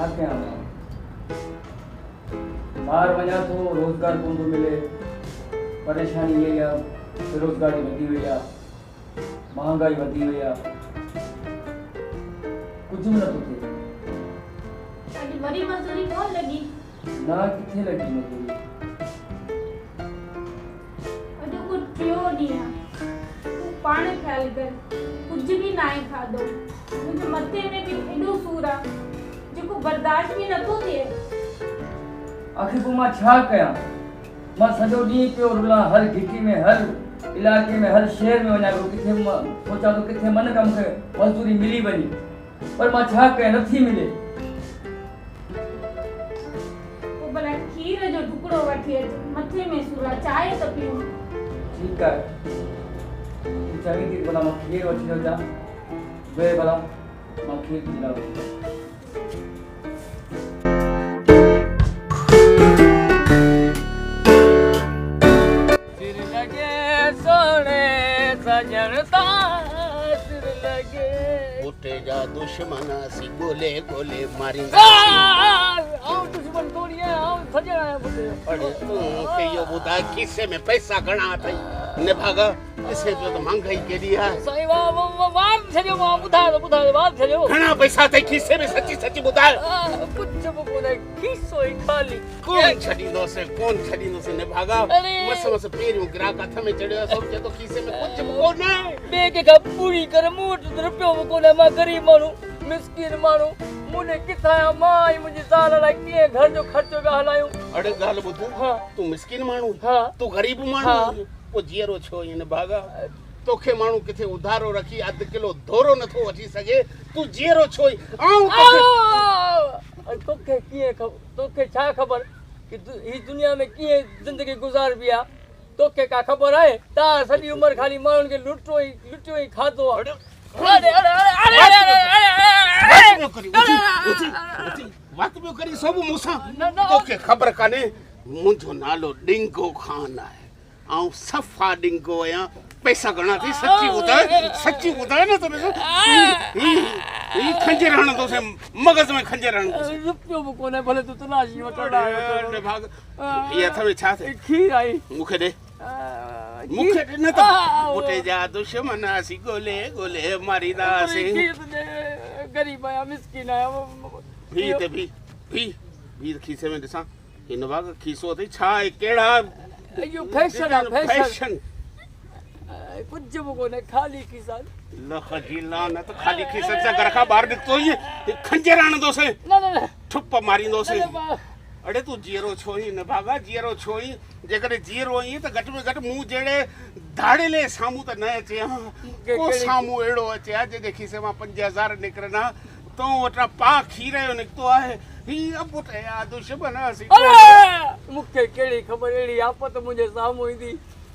छा कयां मां? ॿाहिरि वञा थो रोज़गार कोन थो मिले, परेशानी इहा ई आहे, बेरोज़गारी वधी वई आहे, महांगाई वधी वई आहे, कुझु बि नथो थिए। अॼु वरी मज़ूरी कोन लॻी? ना किथे लॻी मज़ूरी। अॼु को टियों ॾींहुं आहे, तूं पाण ख़्यालु कर, कुझु बि न आहे खाधो, मुंहिंजे मथे में बि एॾो सूरु आहे जेको बर्दाश्त बि नथो थिए। आखिर पोइ मां छा कयां? मां सॼो ॾींहुं पियो रुलां, हर घिटी में, हर इलाइक़े में, हर शहर में वञा पियो, किथे सोचां थो किथे मन का मूंखे मज़दूरी मिली वञे, पर मां छा कयां, नथी मिले। पोइ भला खीर जो टुकड़ो वठी अच, मथे में सूरु आहे, चांहि त पीऊं। ठीकु आहे, तूं चवीं थी भला मां खीर वठी अचां, वे भला मां खीर थी ॾियां। बूटे जा दुश्मन सी गोले गोले मारी दुश्मन थोड़ी है, सजण आया बूटे। अरे तू के यो बुधा खिसे में पैसा घणा अथई ने भागा इसे तो महंगाई केडी है। सही वार छजो मां बुधा वार छजो। घणा पैसा अथई खिसे में, सच्ची सच्ची बुधा। कुछ कोने खिसो ही खाली। कौन छडींदो से ने भागा मस पेरियो ग्राहक हथ में चढ़ियो सोचे तो खिसे में कुछ कोने। बे के का पूरी कर मोट रुपयो कोने, मां गरीब मानू, मिस्किन मानू, मुने किथाया माई मुझे साल ला के घर जो खर्चो बि हलायो। अरे गाल बुधू, हां तू मिस्किन मानू, हां तू गरीब मानू, ओ जीरो छो इन भागा। तोखे मानू किथे उधारो रखी अध किलो धोरो नथो वठी सके, तू जीरो छो आऊं तोखे किए तोखे छा खबर कि ई दुनिया में किए जिंदगी गुजार बिया? तोखे का खबर है? ता सॼी उम्र खाली माण्हुनि खे लुटियो ही खाधो। अरे बात में करी सब मूसा तोखे खबर काने। मुंहिंजो नालो डिंगो खान आहे, आऊं सफ़ा डिंगो आहियां। पैसा घणा थी सच्ची ॿुधाए न तोखे। ही खंजर हणंदो से मगज में खंजर हणंदो से। रुपयो बि कोने, भले तू तलाशी वठंदा अरे भाग ये हथ में छा थे? खीर आई मूंखे दे न त बूटे जा दुश्मन सी गोले गोले मारींदासीं। गरीब आया, मिस्किन आया। भी खीसे में ॾिसां हिन भाग खीसो अथई छा आहे? कहिड़ा इहो फैशन आहे, फैशन कुछ बि कोने, खाली खीसा। लख जी लानत, खाली खीसे सां घर खां ॿाहिरि निकितो ई खंजर हणंदो से, न ठुप मारींदो से। अड़े तू जीरो छो ही न भागा, जीरो छो ही? जेकॾहिं जीरो आई त घटि में घटि मूं जहिड़े धाड़ेले साम्हूं त न अचे हा। को साम्हूं अहिड़ो अचे हा जंहिंजे खीसे मां 5000 निकिरनि हा। तो वटां पा खीर जो निकितो आहे। हीअ पुट या दुश्मन असीं। मूंखे कहिड़ी ख़बर, अहिड़ी आफ़त मुंहिंजे साम्हूं ईंदी?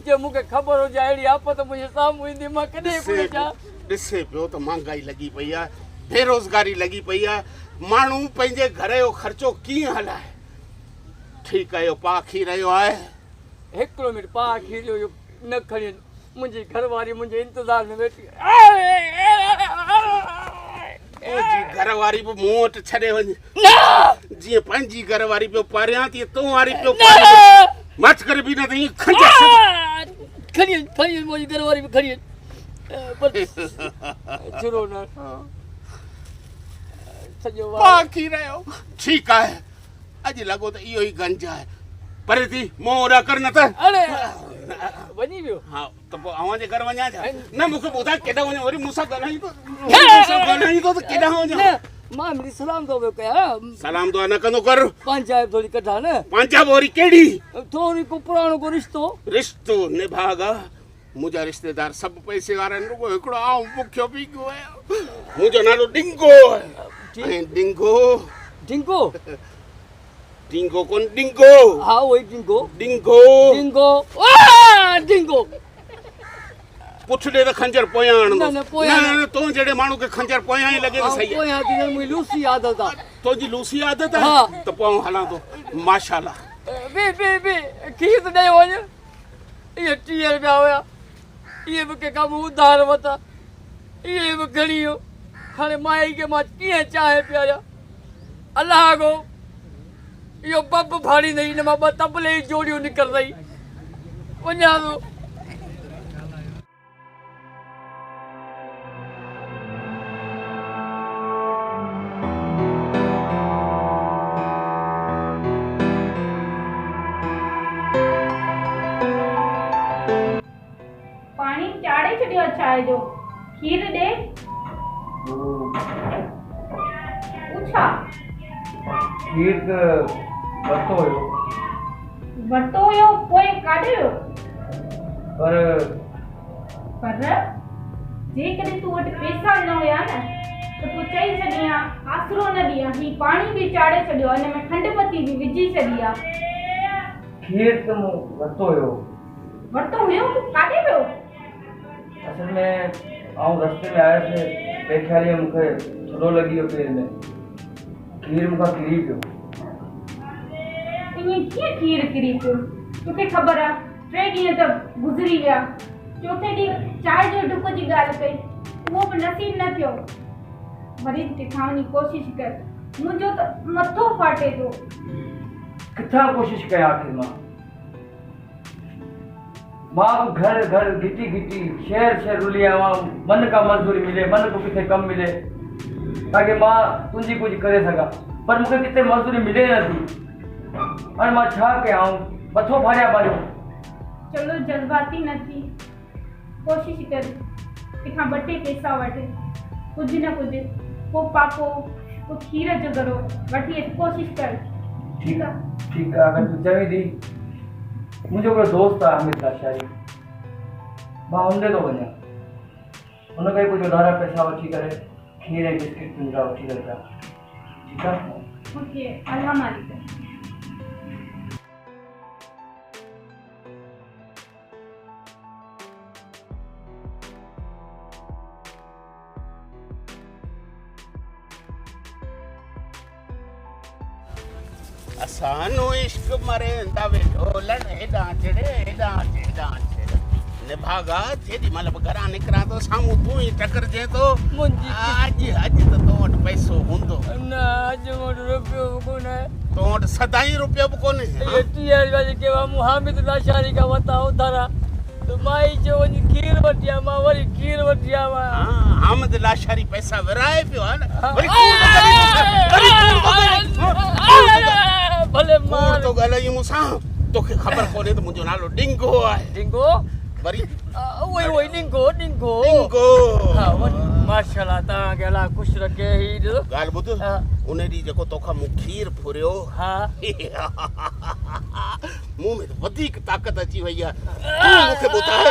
जे मूंखे ख़बर हुजे अहिड़ी आफ़त मुंहिंजे साम्हूं ईंदी, मां कॾहिं पुछां? ॾिसे पियो त महांगाई लॻी पई आहे, बेरोज़गारी लॻी पई आहे, माण्हू पंहिंजे घर जो ख़र्चो कीअं हलाए? ठीकु आहे, पा खीर जो आहे। हिकिड़ो मिंट, पा खीर जो न खणी, मुंहिंजी घरवारी मुंहिंजे इंतज़ार में वेठी। घरवारी बि मूं वटि छॾे वञे, जीअं पंहिंजी घरवारी पियो पारियां तीअं तूं वारी पियो मच करे बि न त ईअं खणी मुंहिंजी घरवारी बि खणी छुरो न सॼो पा खीर जो। ठीकु आहे, अॼु लॻो त इहो ई गंज आहे, परे थी मोह ओॾा कर न त। अरे वञी वियो? हा त पोइ अव्हां जे घर वञा छा? न मूंखे ॿुधाए केॾां वञा, वरी मूंसां ॻाल्हाईं तो त केॾां वञा? मां मिली सलाम तो कयां। सलाम दुआ न कंदो कर, पंजाब थोड़ी कढा न। पंजाब वरी केड़ी? थोड़ी को पुराणो को रिश्तो निभागा। मुंहिंजा रिश्तेदार सभु पैसे वारा आहिनि, रुगो हिकिड़ो आऊं बुखियो पीको आहियां। मुंहिंजो नालो डिंगो आहे। डिंगो कोन, डिंगो। हा वही डिंगो। पुछड़े त खंजर पोयां हणंदो। न तो जड़े माण्हू खे खंजर पोयां ई लॻे त सही आहे। पोयां दी मुई लूसी आदत आहे। तुंहिंजी लूसी आदत आहे त पोइ हलां थो माशाल्लाह। बे खीर त ॾेई वञ। इहे 30 रुपया हुया, इहे बि कंहिंखां उधार वरिता, इहे बि घणी हो। हाणे माई खे मां कीअं चांहि पियारियां? अल्लाह को यो बब फाड़ी नहीं न मां तबले ही जोड़ियों निकल रही वञा थो। पानी चाड़े छॾियो चांहि जो खीर ॾे पूछा खीर वरितो हुयो वरितो हुयो पोइ काॾे वियो पर जेकॾहिं तूं वटि पैसा न हुया न त तूं चई छॾी हा आसरो न ॾियां ही पाणी बि चाड़े छॾियो हिन में खंड पती बि विझी छॾी आहे। खीर तो मूं वरितो हुयो तूं काॾे वियो? असल में आऊं रस्ते में आया थे बेख्याली में मूंखे थोड़ो लगी वियो पेर में खीर मूंखां किरी पियो। ईअं कीअं खीर किरी पियो? तोखे ख़बर आहे 3 ॾींहं त गुज़री विया चौथे ॾींहुं चांहि जो ढुक जी ॻाल्हि कई उहो बि नसीब न थियो। वरी किथां वञी कोशिशि कर मुंहिंजो त मथो फाटे थो। किथां कोशिश कयां आखिर मां घर घर घिटी घिटी शहर रुली आया मन का मजदूरी मिले मन को किथे कम मिले ताकि मां तुंहिंजी कुछ करे सका पर मूंखे किथे मजदूरी मिले नथी और मां छा कयां मथो फाड़िया पाजो। चलो जज्बाती न थी कोशिश कर किथां 2 टे पैसा वठ कुछ न कुछ को पाको को खीर जो गरो वठी कोशिश कर। ठीक है अगर तू चवी दी मुझे कोई दोस्त है अमित लाशारी मां उनके तो वञा उनखे कुछ उधारा पैसा वठी करे खीर ऐं बिस्किट तुंहिंजा वठी रखा। ठीक है ओके अल्लाह मालिक। असानो इश्क मरेंदा वे ढोलन हेॾां चढ़े हेॾां चढ़े निभागा जेॾी महिल बि घरां निकिरां थो साम्हूं तूं ई टकरजे थो। अॼु त तो वटि पैसो हूंदो न अॼु वटि रुपयो बि कोन्हे तो वटि सदाईं रुपयो बि कोन्हे। 30 रुपया जेके मूं हामिद लाशारी खां वरिता उधारा त माई चयो वञी खीर वठी आ मां वरी खीर वठी आवां। हामिद लाशारी पैसा विराए पियो आहे न वरी भले मार तो ॻाल्हाई मूंसां तोखे ख़बर कोन्हे त मुंहिंजो नालो डिंगो आहे। डिंगो वरी उहो डिंगो हा माशाल्लाह तव्हांखे अलाह ख़ुशि रखे ही ॻाल्हि ॿुध उन ॾींहुं जेको तोखां मूं खीर फुरियो हा मुंह में वधीक ताक़त अची वई आहे। तूं मूंखे ॿुधाए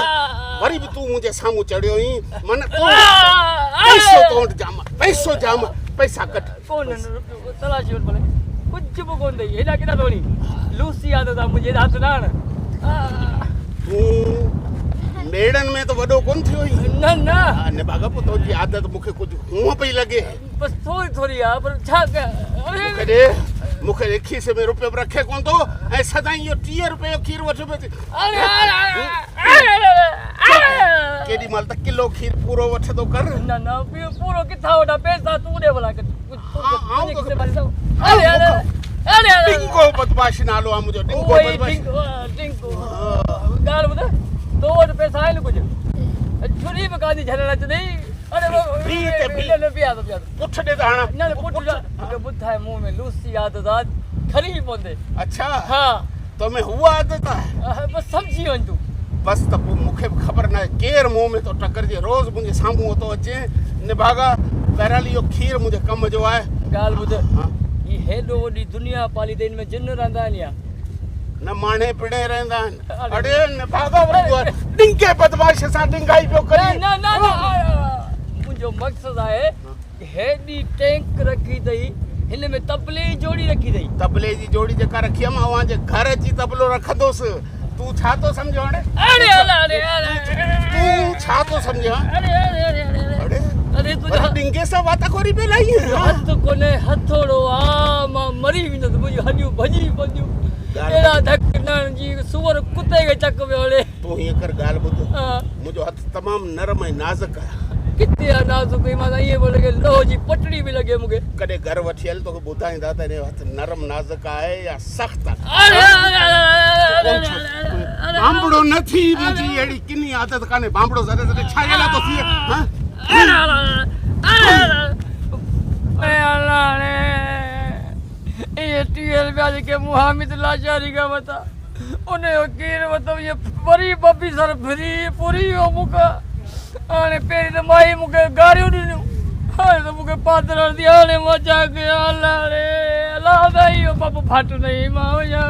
वरी बि तूं मुंहिंजे साम्हूं चढ़ियो हुई मन पैसो तो वटि पैसो जाम पैसा कट कोन तलाशी वटि भले कुछ भी कोन दई हेॾा केॾा थोड़ी लूसी आदत आहे मुंहिंजे हथ न आण तूं मेड़न में तो वॾो कोन थियो हुई न निभागा पुतो जी आदत मूंखे कुझु हूअं पई लॻे बस थोड़ी आहे पर छा मूंखे खीसे में रुपयो बि रखे कोन थो ऐं सदाईं इहो 30 रुपए जो खीर वठो पियो केॾी महिल त किलो खीर पूरो वठंदो कर न पूरो किथां वठां पैसा तूं ॾे भला डिंगो बदमाश नालो आहे मुंहिंजो डिंगो ॻाल्हि ॿुध तो वटि पैसा आहिनि कुझु छुरी बि कान्हे झलण अचंदी पुठ ॾे त हाणे न पुठ ॿुधाए मुंहं में लूसी आदत आहे खरी पवंदे। अच्छा हाँ तो में हुआ आदत आहे बस सम्झी वञ तूं बस त पोइ मूंखे बि ख़बर न आहे केरु मुंहं में थो टकरजे रोज़ मुंहिंजे साम्हूं थो अचे निभागा बहरहाल इहो खीर मुंहिंजे कम जो आहे। ॻाल्हि ॿुध ही हेॾो वॾी दुनिया पाली त हिन में जिन रहंदा आहिनि या न माणे पिणे रहंदा आहिनि। अड़े निभागा वरी डिंगे बदमाश सां डिंगाई पियो करे न मुंहिंजो मक़सदु आहे हेॾी टैंक रखी अथई हिन में तबले जी जोड़ी रखी अथई तबले जी जोड़ी जेका रखी आहे मां उहा जे घर अची तबलो रखंदुसि। तूं छा थो सम्झो हाणे तूं छा थो सम्झ अड़े तुंहिंजा डिंगे सां वाताखोरी पियो लाई हथ कोन्हे हथोड़ो आहे मां मरी वेंदुसि मुंहिंजियूं हॾियूं भॼी पवंदियूं अहिड़ा धक न जी सूअर कुते खे चक वियो हले। तूं हीअं कर ॻाल्हि ॿुध मुंहिंजो हथ तमामु नरम ऐं नाज़ुक आहे किथे नाज़ुक मां ईअं बोले के लोह जी पटड़ी भी लगे मूंखे कॾहिं घर वठी हल तोखे ॿुधाईंदा त हिन हथ नरम नाज़ुक आहे या सख़्तु आहे बांबड़ो न थी मुंहिंजी अहिड़ी किनी आदत कान्हे बांबड़ो ज़रे ज़रे छा ॻाल्हि तो थिए ये टीएल पे जेके मुहामिद लाचारी का बता उन्हें वकील मतलब ये बड़ी बब्बी सर फ्री पूरी हो मुका आने पेरी तो माई मुके गाड़ियों ॾिनियूं हाणे तो मुके पादर दिया ने मचा के अल्लाह रे अल्लाह भाई ओ बाबू फट नहीं मां या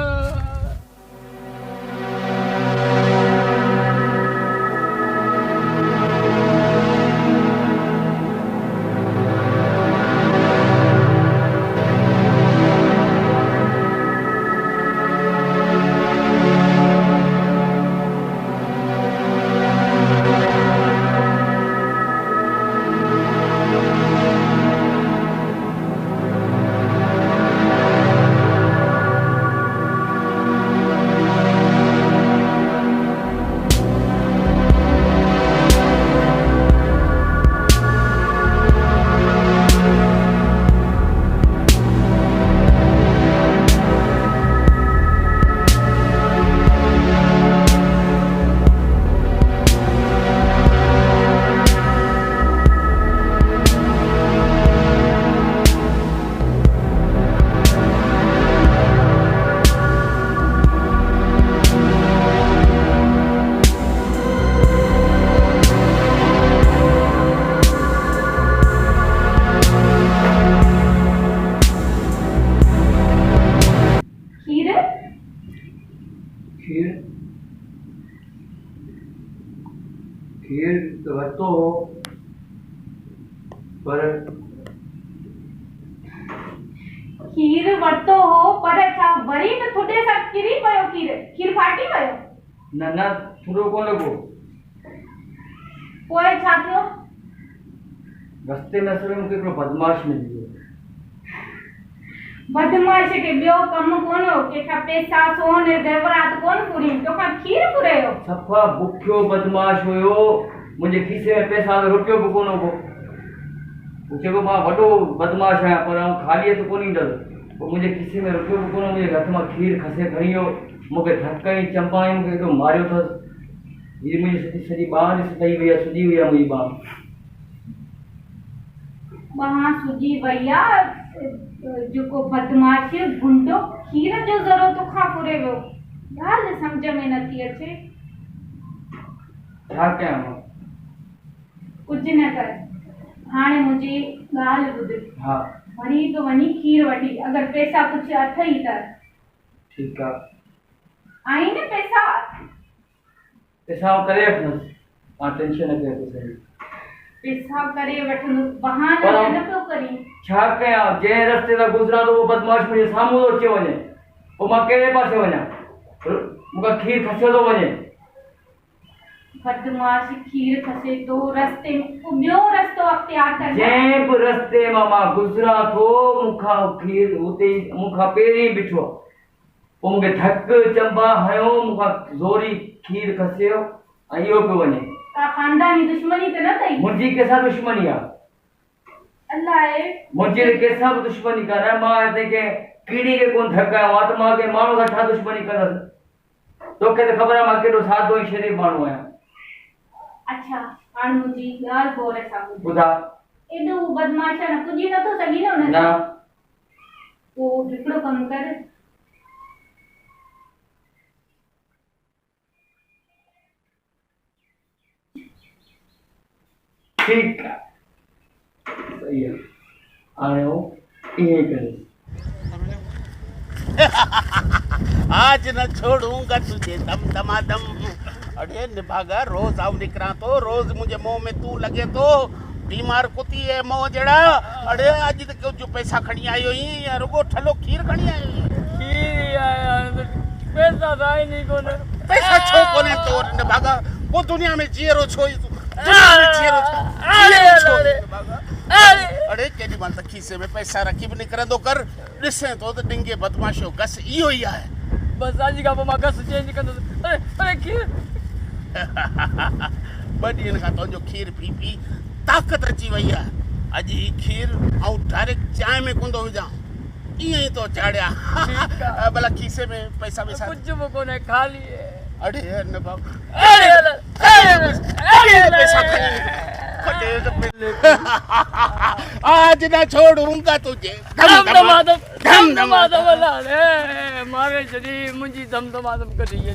खीर तो वरतो हो पर खीर वरतो हो पर छा वरी त थोड़े सां किरी पयो खीर फाटी पयो न थोड़ो कोन लॻो पोइ छा थियो रस्ते में असर मूंखे हिकिड़ो बदमाश मिली वियो बदमाश के ॿियो कमु कोन हो कंहिंखां पैसा सोन ज़ेवरात कोन पूरी तोखां खीर पुरियो सफ़ा बुखियो बदमाश हुयो मुंहिंजे खीसे में पैसा रुपयो बि कोन हो चइबो मां वॾो बदमाश आहियां पर आउं ख़ाली हथ कोन ईंदुसि पोइ मुंहिंजे खीसे में रुपयो बि कोन हो मुंहिंजे हथ मां खीर खसे खणी वियो मूंखे धकई चंपाई मूंखे हेॾो मारियो अथसि हीअ मुंहिंजी सॼी ॿांह ॾिस ठही वई आहे सुॼी वई आहे मुंहिंजी ॿांह सुॼी वई आहे जेको बदमाश गुंडो खीर जो ज़रो तोखां पुरे वियो ॻाल्हि सम्झ में नथी अचे छा कयां मां कुझु न कर हाणे मुंहिंजी ॻाल्हि ॿुध हा वरी तो वञी खीर वठी अगरि पैसा कुझु अथई त ठीकु आहे आई न पैसा आउं करे वठंदुसि तव्हां टेंशन न कयो पैसा करे वठंदुसि बहाना न पियो करी छा कयां जंहिं रस्ते तां गुज़रां थो उहो बदमाश मुंहिंजे साम्हूं थो अची वञे पोइ मां कहिड़े पासे वञा मूंखां खीर खसियो थो वञे बदमाश खीर खसे तो रस्ते में ॿियो रस्तो अख्तियार कर जंहिं बि रस्ते मां गुज़रां थो मूंखां खीर हुते मूंखां पहिरीं बीठो पोइ मूंखे धक चंबा हयो मूंखां ज़ोरी खीर खसियो ऐं इहो पियो वञे खानदानी दुश्मनी त न अथई मुंहिंजी कंहिंसां दुश्मनी आहे अल्लाह मुंहिंजी कंहिंसां बि दुश्मनी कान्हे मां हिते कंहिं कीड़ी खे कोन धकायो आहे त मां कंहिं माण्हू सां छा दुश्मनी कंदसि तोखे त ख़बर आहे मां केॾो सादो ऐं शरीफ़ माण्हू आहियां अच्छा हाणे मुंहिंजी ॻाल्हि गौर सां ॿुधा एॾो बदमाश न पुॼी नथो सघी न हुन न पोइ हिकिड़ो कमु कर ठीक है सही है आयो ये करे आज न छोड़ूंगा तुझे दम दमादम। अरे निभागा रोज आऊ निकरा तो रोज मुझे मुंह में तू लगे तो बीमार कुती है मोह जड़ा। अरे आज तो जो पैसा खणी आयो ही रुगो ठलो खीर खणी आयो खीर आया पैसा दाई नहीं कोने पैसा छो कोने तो निभागा वो दुनिया में जीरो छो अरे केडी मां त खीसे में पैसा रखी भी निकरंदो कर ॾिसे तो त डिंगे बदमाशो गस इहो ही आहे बस आज का मां गस चेंज कंदो। अरे अरे खीर ॿ ॾींहंनि खां तुंहिंजो खीर पी पी ताक़त अची वई आहे। अॼु ही खीर ऐं डायरेक्ट चांहि में कोन थो विझां, ईअं ई तो चाढ़िया। भला खीसे में पैसा वैसा कुछ भी कोने, खाली है। अरे न बाबा, अरे पैसा आज ना छोड़ूंगा तुझे। धम धमाधम लाले मारे जदी मुंजी धम धमाधम करी जी।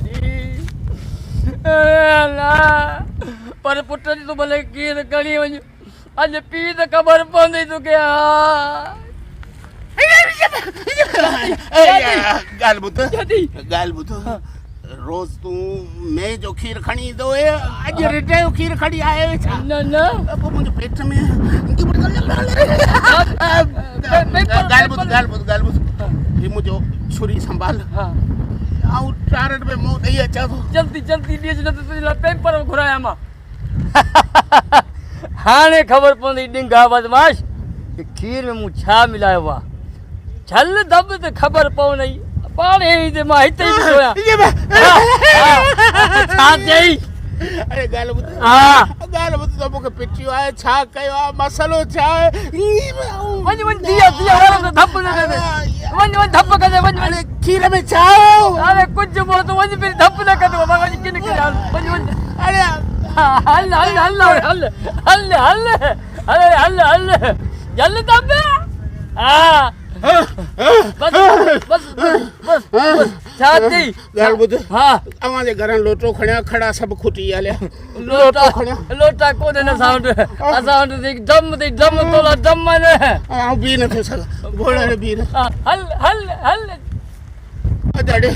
अल्लाह पर पुट जी तो भले खीर कणी वञ, अॼु पी त ख़बर पवंदी तोखे। ॻाल्हि ॿुध, रोज़ तूं मैं जो खीर खणी ईंदो हुए, अॼु रिटे जो खीर खणी आयो छा? न पोइ मुंहिंजे पेट में ॻाल्हि ॿुध, ही मुंहिंजो छुरी संभाल ऐं टारट में मुंहुं ॾेई अचां थो। जल्दी जल्दी ॾिज, न त तुंहिंजे लाइ पेपर घुरायां मां। हाणे ख़बर पवंदी ॾिंगा बदमाश कि खीर में मूं छा मिलायो आहे। झल दब त ख़बर पवंदी, पाण ई मां हिते ई सोयां। छा चई? अरे ॻाल्हि ॿुध, हाँ ॻाल्हि ॿुध त मूंखे पिटियो आहे, छा कयो आहे, मसलो छा आहे? वञ वञ दिया दिया वारो धप न करे, वञ वञ धप करे, वञ वञ। खीर में छा हो? अरे कुछ बोल तो वञ, फिर धप न कर, वञ किन के वञ वञ। अरे हल हल हल हल हल हल अरे हल हल जल्दी दब। हाँ बस बस बस बस छाती। ॻाल्हि ॿुध, हाँ अवां जे घरां लोटो खणिया, खड़ा सभु खुटी हलिया। लोटा कोन्हे न साउंड, असां वटि दम तोला दम न। आउं बि नथो सघां, घोड़े बि न। हल हल हल अजाड़े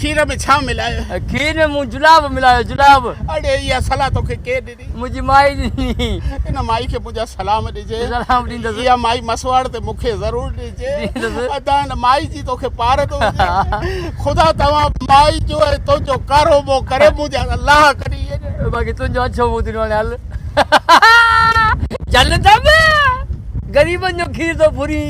खीर में छा मिलायो? खीर में मूं जुलाब मिलायो, जुलाब। अड़े इहा सलाह तोखे केर ॾिनी? मुंहिंजी माई ॾिनी। इन माई खे मुंहिंजा सलाम ॾिजे। सलाम ॾींदसि। इहा माई मसवाड़ ते मूंखे ज़रूरु ॾिजे। अदा हिन माई जी तोखे पार थो हुजे। ख़ुदा तव्हां माई जो ऐं तुंहिंजो कारो मो करे मुंहिंजा अलाह कढी। बाक़ी तुंहिंजो अच्छो मुंहुं थींदो हाणे। हल जल दब, ग़रीबनि जो खीर थो फुरी।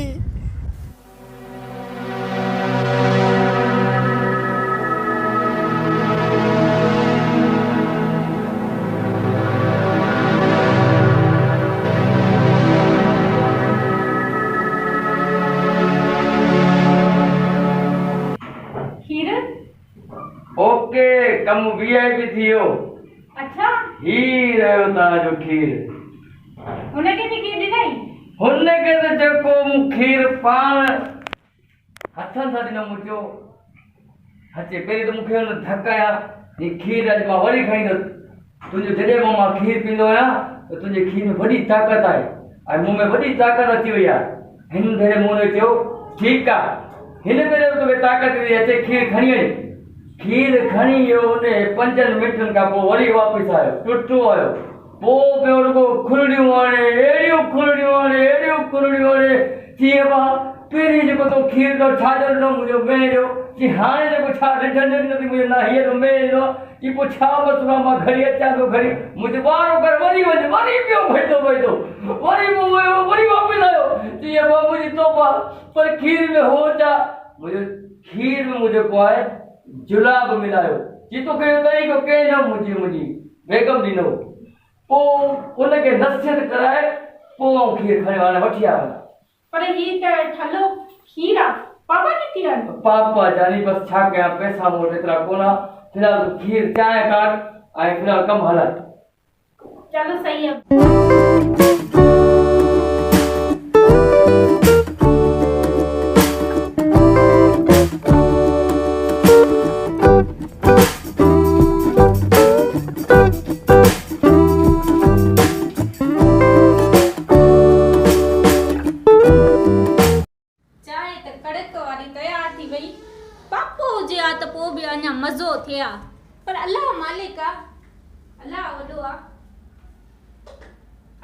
ओके कम वीआईपी थी वियो। अच्छा ही रहियो तव्हांजो खीर। हुनखे बि खीर ॾिनई? हुनखे त जेको मूं खीर पाण हथनि सां ॾिनो, मूं चयो अचे पहिरीं त मूंखे हुन धकाया, ही खीर अॼु मां वरी खाईंदुसि। तुंहिंजो जॾहिं खां मां खीर पींदो आहियां त तुंहिंजे खीर में वॾी ताक़त आहे ऐं मूं में वॾी ताक़त अची वई आहे। हिन भेरे मूं चयो ठीकु आहे, हिन भेरे तोखे ताक़त ॾिनी, अचे खीर खणी वञ। खीर खणी वियो, उन 5 मिंटनि खां पोइ वरी वापसि आयो, टुटो आयो। पोइ पियो रुगो खुरड़ियूं हणे, अहिड़ियूं खुरड़ियूं हणे, अहिड़ियूं खुरड़ियूं हणे। चई बा पहिरीं जेको तो खीर जो छाजो ॾिनो मुंहिंजो मेह जो, चई हाणे जेको छा ॾिठनि ॾिनो मुंहिंजो ना हीअ तो मेह ॾिनो। चई पोइ छा मसलो आहे, मां घड़ी अचां थो, घड़ी मुंहिंजो वारो कर, वरी वञ, वरी पियो भॼंदो वरी मूं वियो, वरी वापसि आयो। चई बा मुंहिंजी तोबा, पर खीर में हो छा? मुंहिंजो खीर में मुंहिंजो को आहे जुलाब मिलायो। जी तोखे इहो तरीक़ो कंहिं न मुंहिंजी बेगम ॾिनो। पोइ उनखे नसीहत कराए पोइ आउं खीर खणी हाणे वठी आयो। पर ही त ठलो खीर आहे, पापा किथे आहिनि? पापा जानी बसि छा कयां, पैसा मूं वटि एतिरा कोन। फिलहाल तूं खीर चांहि काट ऐं फिलहाल कमु हलाए। चलो सही है। मज़ो थिया, पर अल्लाह मालिक आ, अल्लाह वॾो आ।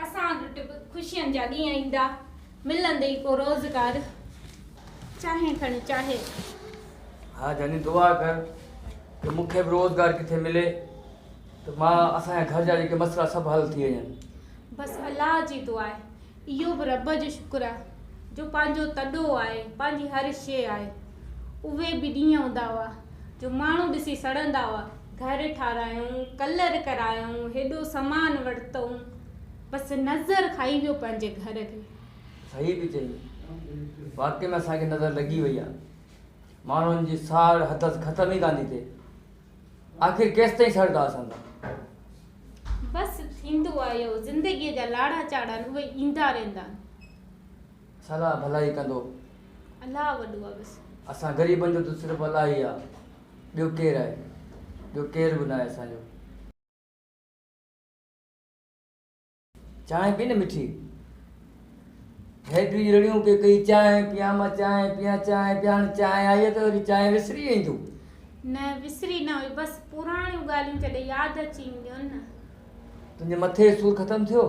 असां वटि ख़ुशियुनि जा ॾींहं ईंदा, मिलंदे ई को रोज़गार, चाहे खणी चाहे। हाँ जानी दुआ कर कि मूंखे बि रोज़गार किथे मिले त मां असांजे घर जा जेके मसइला सभु हल थी वञनि। बसि अल्लाह जी दुआ आहे, इहो बि रब जो शुक्र आहे जो पंहिंजो तॾो आहे, पंहिंजी हर शइ आहे। उहे बि ॾींहं हूंदा हुआ जो माण्हू ॾिसी सड़ंदा हुआ, घर ठारायूं, कलर करायूं, हेॾो सामान वरितऊं, बसि नज़र खाई वियो पंहिंजे घर खे। सही बि चई, वाकई में असांखे नज़र लॻी वई आहे। माण्हुनि जी साड़ हदस ख़तम ई कान थी थिए। आख़िर केसि ताईं सड़दा असां सां? बसि थींदो आहे इहो, ज़िंदगीअ जा लाड़ा चाड़ा आहिनि, उहे ईंदा रहंदा आहिनि। सलाह भलाई कंदो, अलाह वॾो आहे बसि। असां ग़रीबनि जो त सिर्फ़ु अलाह ई आहे, ॿियो केरु आहे? ॿियो केरु बि न आहे असांजो। चांहि पी न मिठी, हेॾी रड़ियूं के कई चांहि पिया, मां चांहि पिया, चांहि पिया, हाणे चांहि आई त वरी चांहि विसरी वई तूं? न विसरी न हुई, बसि पुराणियूं ॻाल्हियूं जॾहिं यादि अची ईंदियूं आहिनि न। तुंहिंजे मथे सूरु ख़तमु थियो?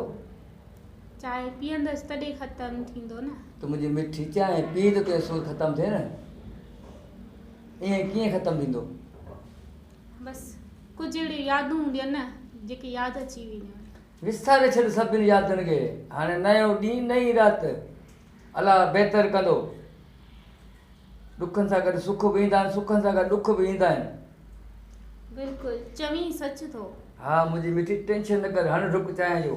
चांहि पीअंदसि तॾहिं ख़तमु थींदो न। तूं मुंहिंजी मिठी चांहि पी त तुंहिंजो सूरु ख़तमु थिए न। ईअं कीअं ख़तमु थींदो? बसि कुझु अहिड़ियूं यादूं हूंदियूं आहिनि न जेके यादि अची वेंदियूं आहिनि। विसारे छॾ सभिनी यादुनि खे। हाणे नयो ॾींहुं, नई राति, अलाह बहितर कंदो। ॾुखनि सां गॾु सुख बि ईंदा आहिनि, सुखनि सां गॾु ॾुख बि ईंदा आहिनि। बिल्कुलु चवीं सच थो। हा मुंहिंजी मिठी टेंशन न कर, हाणे डुक चांहि जो।